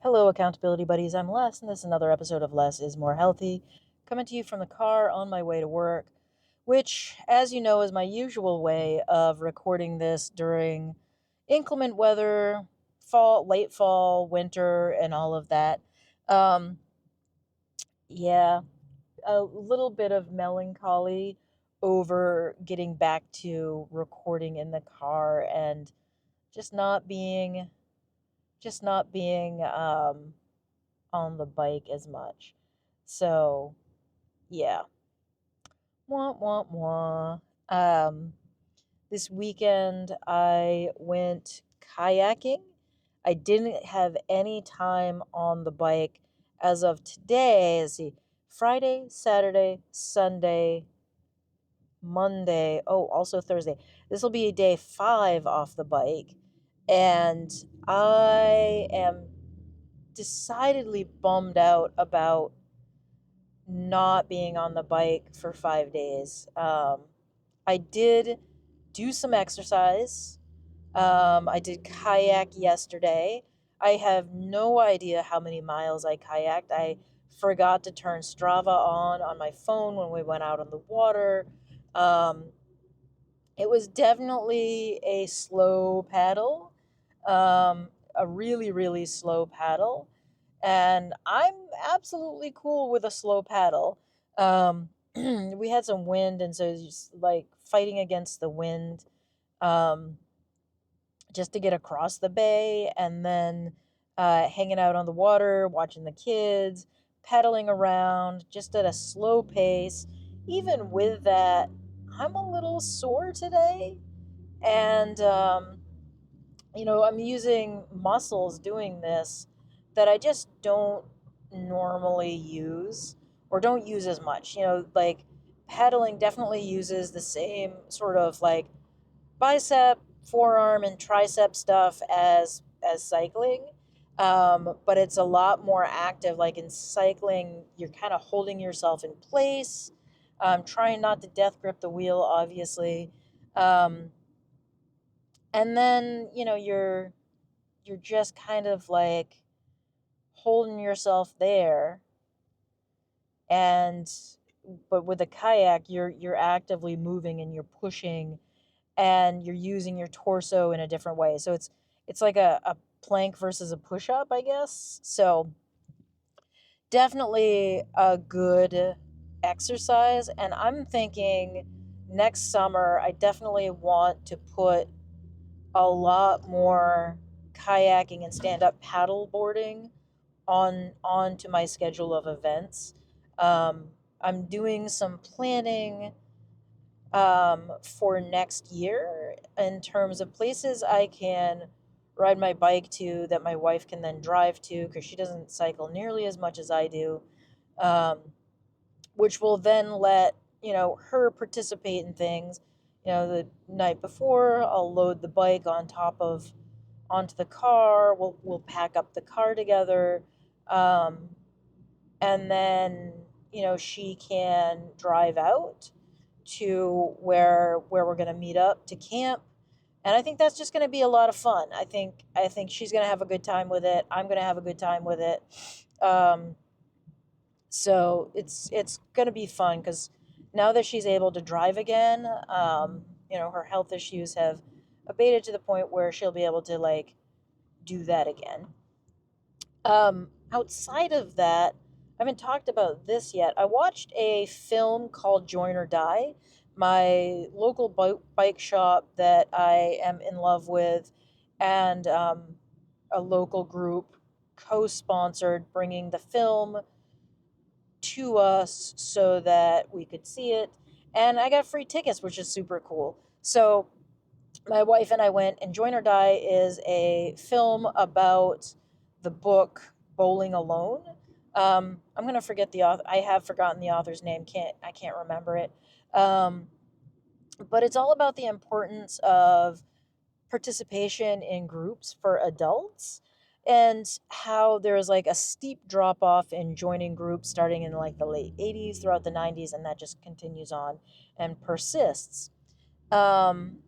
Hello, accountability buddies. I'm Les, and this is another episode of Less is More Healthy, coming to you from the car on my way to work, which, as you know, is my usual way of recording this during inclement weather, fall, late fall, winter, and all of that. Um, yeah, a little bit of melancholy over getting back to recording in the car and just not being, just not being on the bike as much. So, yeah. Wah, wah, wah. Um, this weekend I went kayaking. I didn't have any time on the bike as of today. Let's see, Friday, Saturday, Sunday, Monday. Oh, also Thursday. This will be day 5 off the bike. And I am decidedly bummed out about not being on the bike for 5 days. I did do some exercise. I did kayak yesterday. I have no idea how many miles I kayaked. I forgot to turn Strava on my phone when we went out on the water. Um, it was definitely a slow paddle, a really, really slow paddle. And I'm absolutely cool with a slow paddle. We had some wind, and so it's just like fighting against the wind, um, just to get across the bay, and then hanging out on the water, watching the kids, pedaling around, just at a slow pace. Even with that, I'm a little sore today, and I'm using muscles doing this that I just don't normally use or don't use as much. Like pedaling definitely uses the same sort of like bicep, forearm, and tricep stuff as cycling. But it's a lot more active. Like in cycling, you're kind of holding yourself in place, trying not to death grip the wheel, obviously. Um, and then you're just kind of like holding yourself there, and but with a kayak you're actively moving and you're pushing and you're using your torso in a different way. So it's like a plank versus a push-up, I guess. So definitely a good exercise, and I'm thinking next summer I definitely want to put a lot more kayaking and stand-up paddle boarding onto my schedule of events. Um, I'm doing some planning for next year in terms of places I can ride my bike to that my wife can then drive to because she doesn't cycle nearly as much as I do, um, which will then let her participate in things. The night before, I'll load the bike onto the car. We'll pack up the car together. Um, and then she can drive out to where we're going to meet up to camp, and I think that's just going to be a lot of fun. I think she's going to have a good time with it. I'm going to have a good time with it. um, so it's going to be fun because now that she's able to drive again, her health issues have abated to the point where she'll be able to like do that again. Outside of that, I haven't talked about this yet. I watched a film called Join or Die. My local bike shop that I am in love with, and a local group co sponsored bringing the film to us so that we could see it. And I got free tickets, which is super cool. So my wife and I went, and Join or Die is a film about the book Bowling Alone. I'm gonna forget the author. I have forgotten the author's name. I can't remember it. Um, but it's all about the importance of participation in groups for adults, and how there's like a steep drop off in joining groups starting in like the late 80s throughout the 90s, and that just continues on and persists. Um,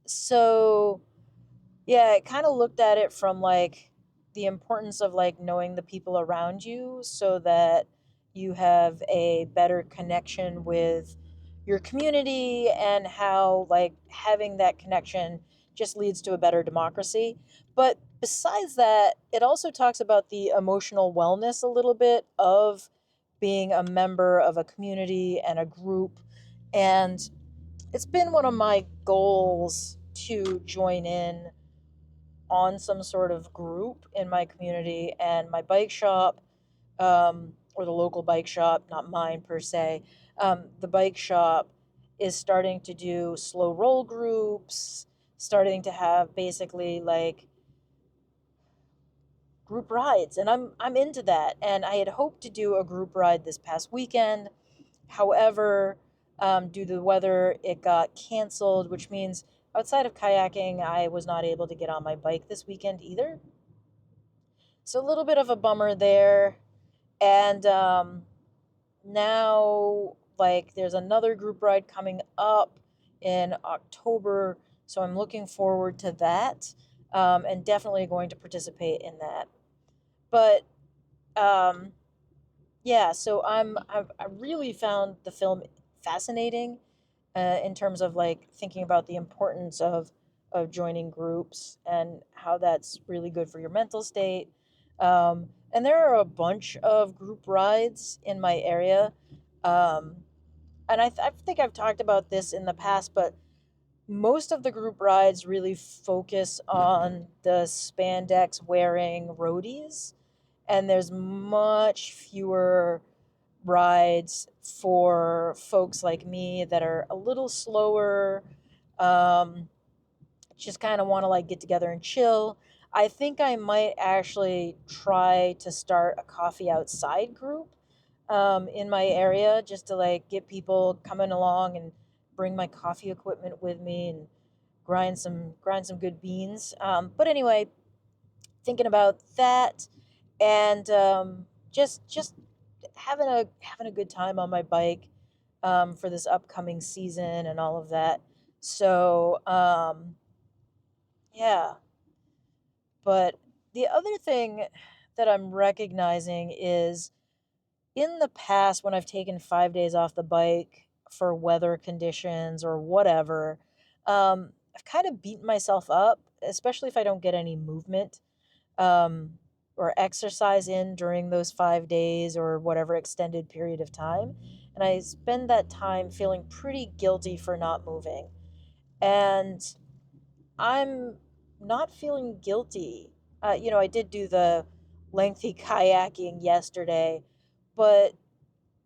so yeah, I kind of looked at it from like the importance of like knowing the people around you so that you have a better connection with your community, and how like having that connection just leads to a better democracy. But besides that, it also talks about the emotional wellness a little bit of being a member of a community and a group. And it's been one of my goals to join in on some sort of group in my community, and my bike shop, or the local bike shop, not mine per se, the bike shop is starting to do slow roll groups, starting to have basically like group rides, and I'm into that. And I had hoped to do a group ride this past weekend. However, due to the weather, it got canceled, which means outside of kayaking, I was not able to get on my bike this weekend either. So a little bit of a bummer there. And now, like, there's another group ride coming up in October. So I'm looking forward to that, and definitely going to participate in that. But um, yeah, so I really found the film fascinating, in terms of like thinking about the importance of joining groups and how that's really good for your mental state. And there are a bunch of group rides in my area, um, and I think I've talked about this in the past, but most of the group rides really focus on the spandex wearing roadies, and there's much fewer rides for folks like me that are a little slower, um, just kind of want to like get together and chill. I think I might actually try to start a coffee outside group, in my area, just to like get people coming along and bring my coffee equipment with me and grind some good beans. But anyway, thinking about that, and just having a good time on my bike, for this upcoming season and all of that. So yeah, but the other thing that I'm recognizing is, in the past when I've taken 5 days off the bike for weather conditions or whatever, I've kind of beaten myself up, especially if I don't get any movement, um, or exercise in during those 5 days or whatever extended period of time. And I spend that time feeling pretty guilty for not moving. And I'm not feeling guilty. I did do the lengthy kayaking yesterday, but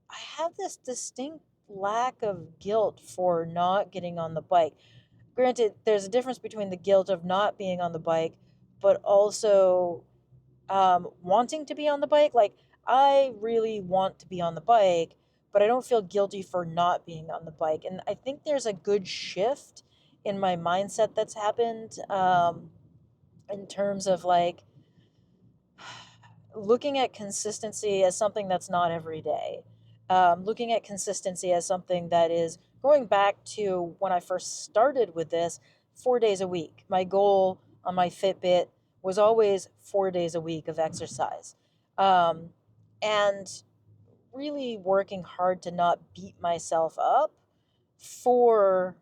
I have this distinct lack of guilt for not getting on the bike. Granted, there's a difference between the guilt of not being on the bike, but also wanting to be on the bike. Like, I really want to be on the bike, but I don't feel guilty for not being on the bike. And I think there's a good shift in my mindset that's happened, in terms of like looking at consistency as something that's not every day. Looking at consistency as something that is going back to when I first started with this, 4 days a week. My goal on my Fitbit was always 4 days a week of exercise. Um, and really working hard to not beat myself up for,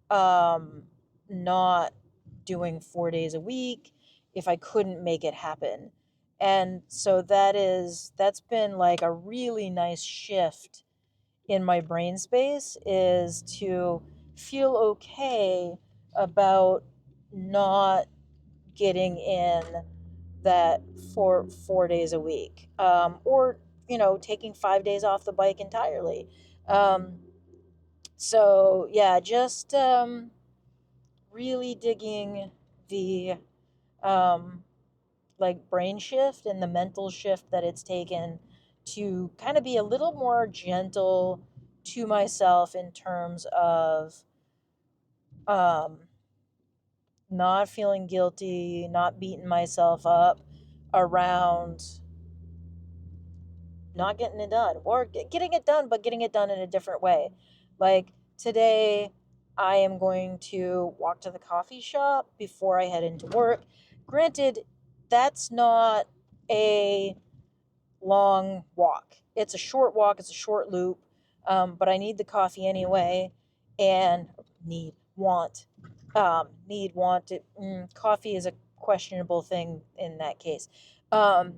um, not doing 4 days a week if I couldn't make it happen. And so that's been like a really nice shift in my brain space, is to feel okay about not getting in that for 4 days a week, or taking 5 days off the bike entirely. So yeah, just really digging the, um, like brain shift and the mental shift that it's taken to kind of be a little more gentle to myself in terms of, um, not feeling guilty, not beating myself up around not getting it done, or getting it done, but getting it done in a different way. Like today, I am going to walk to the coffee shop before I head into work. Granted, that's not a long walk. It's a short walk, it's a short loop, but I need the coffee anyway, and want it. Coffee is a questionable thing in that case. Um,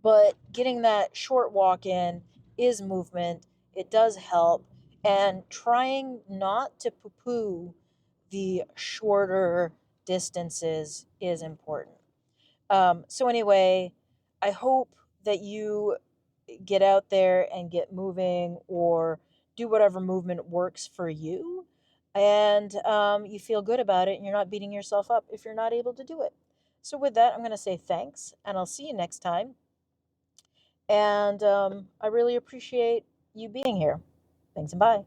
but getting that short walk in is movement. It does help, and trying not to poo poo the shorter distances is important. So, anyway, I hope that you get out there and get moving or do whatever movement works for you. And you feel good about it and you're not beating yourself up if you're not able to do it. So, with that, I'm going to say thanks and I'll see you next time. And I really appreciate you being here. Thanks and bye.